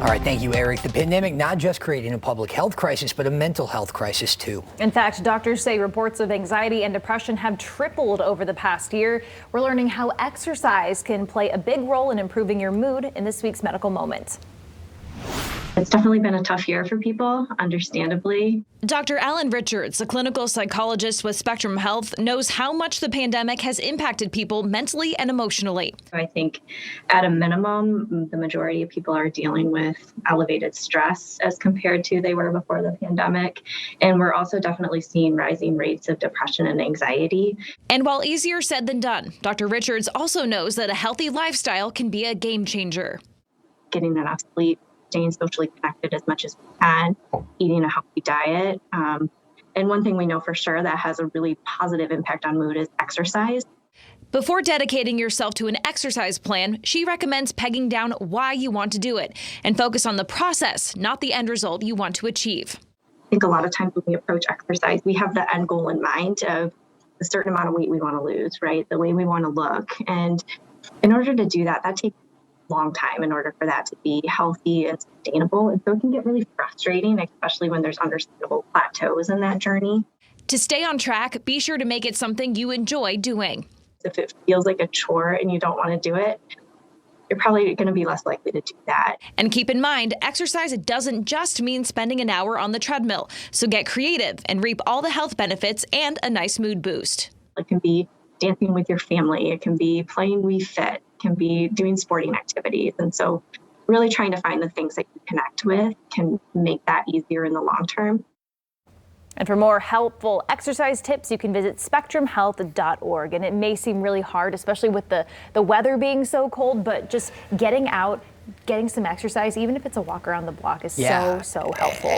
All right, thank you, Eric. The pandemic not just creating a public health crisis, but a mental health crisis, too. In fact, doctors say reports of anxiety and depression have tripled over the past year. We're learning how exercise can play a big role in improving your mood in this week's Medical Moment. It's definitely been a tough year for people, understandably. Dr. Alan Richards, a clinical psychologist with Spectrum Health, knows how much the pandemic has impacted people mentally and emotionally. I think at a minimum, the majority of people are dealing with elevated stress as compared to they were before the pandemic. And we're also definitely seeing rising rates of depression and anxiety. And while easier said than done, Dr. Richards also knows that a healthy lifestyle can be a game changer. Getting enough sleep, staying socially connected as much as we can, eating a healthy diet. And one thing we know for sure that has a really positive impact on mood is exercise. Before dedicating yourself to an exercise plan, she recommends pegging down why you want to do it and focus on the process, not the end result you want to achieve. I think a lot of times when we approach exercise, we have the end goal in mind of a certain amount of weight we want to lose, right? The way we want to look. And in order to do that, that takes long time in order for that to be healthy and sustainable. And so it can get really frustrating, especially when there's understandable plateaus in that journey. To stay on track, be sure to make it something you enjoy doing. If it feels like a chore and you don't want to do it, you're probably going to be less likely to do that. And keep in mind, exercise doesn't just mean spending an hour on the treadmill. So get creative and reap all the health benefits and a nice mood boost. It can be dancing with your family. It can be playing Wii Fit. Can be doing sporting activities. And so really trying to find the things that you connect with can make that easier in the long term. And for more helpful exercise tips, you can visit spectrumhealth.org. And it may seem really hard, especially with the weather being so cold, but just getting out, getting some exercise, even if it's a walk around the block, is so helpful.